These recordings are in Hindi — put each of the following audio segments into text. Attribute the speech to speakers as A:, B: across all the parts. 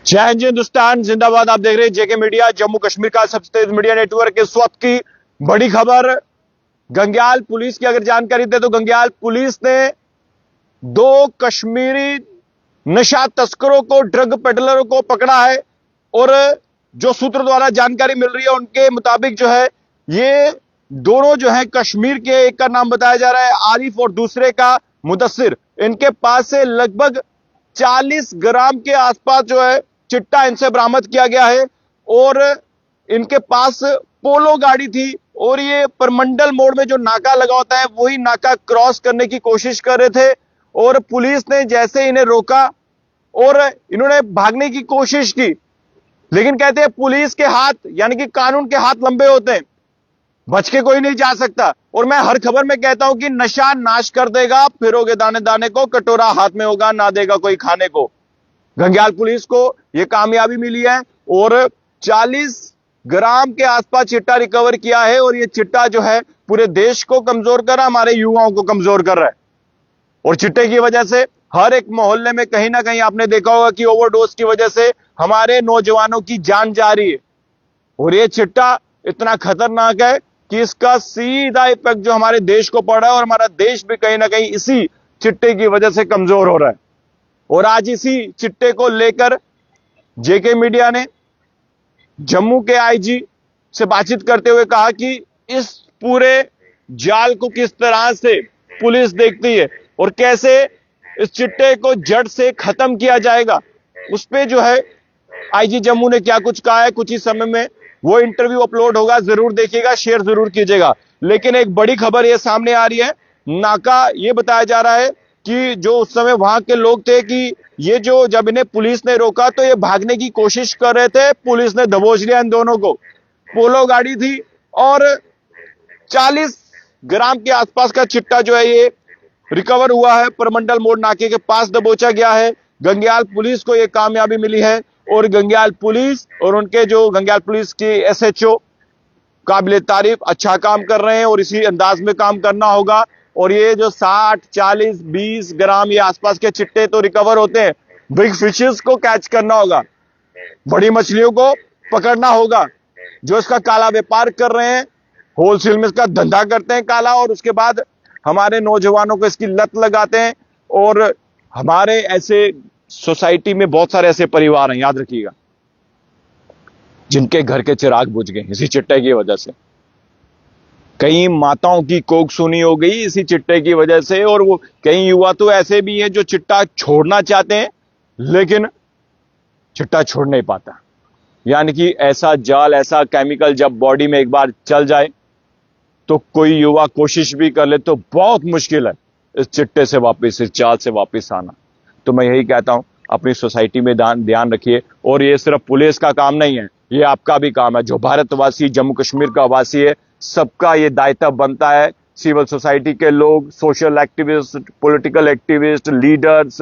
A: जय हिंद हिंदुस्तान जिंदाबाद। आप देख रहे हैं जेके मीडिया, जम्मू कश्मीर का सबसे तेज मीडिया नेटवर्क। इस वक्त की बड़ी खबर, गंग्याल पुलिस की अगर जानकारी दे तो गंग्याल पुलिस ने 2 कश्मीरी नशा तस्करों को, ड्रग पेडलरों को पकड़ा है। और जो सूत्र द्वारा जानकारी मिल रही है उनके मुताबिक जो है ये दोनों जो है कश्मीर के, एक का नाम बताया जा रहा है आरिफ और दूसरे का मुदस्सिर। इनके पास से लगभग 40 ग्राम के आसपास जो है चिट्टा इनसे बरामद किया गया है। और इनके पास पोलो गाड़ी थी और ये परमंडल मोड़ में जो नाका लगा होता है वही नाका क्रॉस करने की कोशिश कर रहे थे। और पुलिस ने जैसे इन्हें रोका और इन्होंने भागने की कोशिश की, लेकिन कहते हैं पुलिस के हाथ यानी कि कानून के हाथ लंबे होते हैं, बच के कोई नहीं जा सकता। और मैं हर खबर में कहता हूं कि नशा नाश कर देगा, फिरोगे दाने दाने को, कटोरा हाथ में होगा ना देगा कोई खाने को। गंग्याल पुलिस को यह कामयाबी मिली है और 40 ग्राम के आसपास चिट्टा रिकवर किया है। और यह चिट्टा जो है पूरे देश को कमजोर कर रहा है, हमारे युवाओं को कमजोर कर रहा है। और चिट्टे की वजह से हर एक मोहल्ले में कहीं ना कहीं आपने देखा होगा कि ओवरडोज की वजह से हमारे नौजवानों की जान जा रही है। और यह चिट्टा इतना खतरनाक है कि इसका सीधा इफेक्ट जो हमारे देश को पड़ रहा है और हमारा देश भी कहीं ना कहीं इसी चिट्टे की वजह से कमजोर हो रहा है। और आज इसी चिट्टे को लेकर जेके मीडिया ने जम्मू के आईजी से बातचीत करते हुए कहा कि इस पूरे जाल को किस तरह से पुलिस देखती है और कैसे इस चिट्टे को जड़ से खत्म किया जाएगा, उस पे जो है आईजी जम्मू ने क्या कुछ कहा है। कुछ ही समय में वो इंटरव्यू अपलोड होगा, जरूर देखिएगा, शेयर जरूर कीजिएगा। लेकिन एक बड़ी खबर ये सामने आ रही है, नाका ये बताया जा रहा है कि जो उस समय वहां के लोग थे कि ये जो जब इन्हें पुलिस ने रोका तो ये भागने की कोशिश कर रहे थे, पुलिस ने दबोच लिया इन दोनों को। पोलो गाड़ी थी और 40 ग्राम के आसपास का चिट्टा जो है ये रिकवर हुआ है, परमंडल मोड़ नाके के पास दबोचा गया है। गंग्याल पुलिस को यह कामयाबी मिली है और गंग्याल पुलिस और उनके जो गंग्याल पुलिस के एसएचओ काबिले तारीफ, अच्छा काम कर रहे हैं और इसी अंदाज में काम करना होगा। और ये जो 60, 40, 20 ग्राम ये आसपास के चिट्टे तो रिकवर होते हैं, बिग फिशेस को कैच करना होगा, बड़ी मछलियों को पकड़ना होगा। जो इसका काला व्यापार कर रहे हैं, होलसेल में इसका धंधा करते हैं काला, और उसके बाद हमारे नौजवानों को इसकी लत लगाते हैं। और हमारे ऐसे सोसाइटी में बहुत सारे ऐसे परिवार हैं, याद रखिएगा, जिनके घर के चिराग बुझ गए इसी चिट्टे की वजह से। कई माताओं की कोख सूनी हो गई इसी चिट्टे की वजह से। और वो कई युवा तो ऐसे भी हैं जो चिट्टा छोड़ना चाहते हैं लेकिन चिट्टा छोड़ नहीं पाता। यानी कि ऐसा जाल, ऐसा केमिकल जब बॉडी में एक बार चल जाए तो कोई युवा कोशिश भी कर ले तो बहुत मुश्किल है इस चिट्टे से वापस, इस जाल से वापस आना। तो मैं यही कहता हूं, अपनी सोसाइटी में ध्यान रखिए। और ये सिर्फ पुलिस का काम नहीं है, ये आपका भी काम है। जो भारतवासी, जम्मू कश्मीर का वासी है, सबका ये दायित्व बनता है। सिविल सोसाइटी के लोग, social activist, political activist, leaders,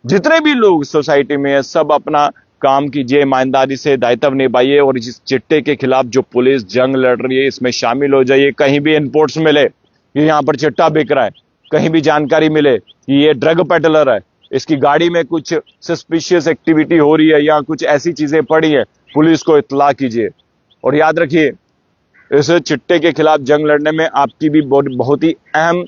A: जितने भी लोग सोसाइटी में है, सब अपना काम कीजिए, ईमानदारी से दायित्व निभाइए। और इस चिट्टे के खिलाफ जो पुलिस जंग लड़ रही है इसमें शामिल हो जाइए। कहीं भी इनपुट्स मिले कि यहां पर चिट्टा बिक रहा है, कहीं भी जानकारी मिले कि ये ड्रग पेडलर है, इसकी गाड़ी में कुछ सस्पिशियस एक्टिविटी हो रही है या कुछ ऐसी चीजें पड़ी है, पुलिस को इत्तला कीजिए। और याद रखिए, इस चिट्टे के खिलाफ जंग लड़ने में आपकी भी बहुत ही अहम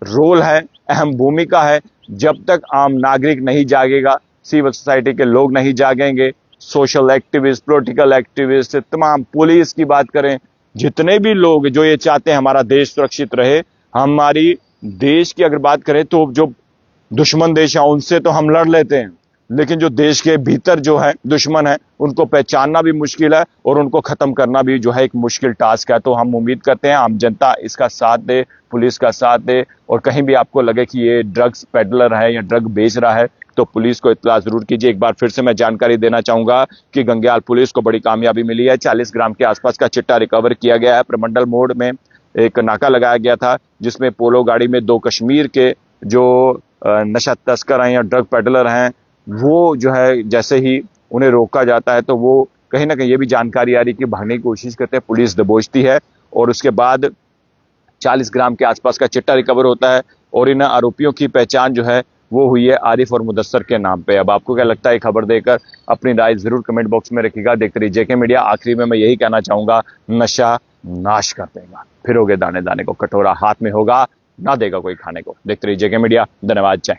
A: रोल है, अहम भूमिका है। जब तक आम नागरिक नहीं जागेगा, सिविल सोसाइटी के लोग नहीं जागेंगे, सोशल एक्टिविस्ट, पॉलिटिकल एक्टिविस्ट, तमाम, पुलिस की बात करें, जितने भी लोग जो ये चाहते हैं हमारा देश सुरक्षित रहे, हमारी देश की अगर बात करें तो जो दुश्मन देश है उनसे तो हम लड़ लेते हैं, लेकिन जो देश के भीतर जो है दुश्मन है उनको पहचानना भी मुश्किल है और उनको खत्म करना भी जो है एक मुश्किल टास्क है। तो हम उम्मीद करते हैं आम जनता इसका साथ दे, पुलिस का साथ दे। और कहीं भी आपको लगे कि ये ड्रग्स पेडलर है या ड्रग बेच रहा है तो पुलिस को इत्तला जरूर कीजिए। एक बार फिर से मैं जानकारी देना चाहूंगा कि गंग्याल पुलिस को बड़ी कामयाबी मिली है। 40 ग्राम के आसपास का चिट्टा रिकवर किया गया है। प्रमंडल मोड़ में एक नाका लगाया गया था जिसमें पोलो गाड़ी में 2 कश्मीर के जो नशा तस्कर हैं या ड्रग पेडलर हैं, वो जो है जैसे ही उन्हें रोका जाता है तो वो कहीं ना कहीं ये भी जानकारी आ रही कि भागने की कोशिश करते हैं, पुलिस दबोचती है और उसके बाद 40 ग्राम के आसपास का चिट्टा रिकवर होता है। और इन आरोपियों की पहचान जो है वो हुई है आरिफ और मुदस्सर के नाम पे। अब आपको क्या लगता है खबर देकर अपनी राय जरूर कमेंट बॉक्स में रखिएगा। देखते रहिए जेके मीडिया। आखिरी में मैं यही कहना चाहूंगा, नशा नाश कर देगा, फिरोगे दाने दाने को, कटोरा हाथ में होगा ना देगा कोई खाने को। देखते रहिए जेके मीडिया। धन्यवाद। जय।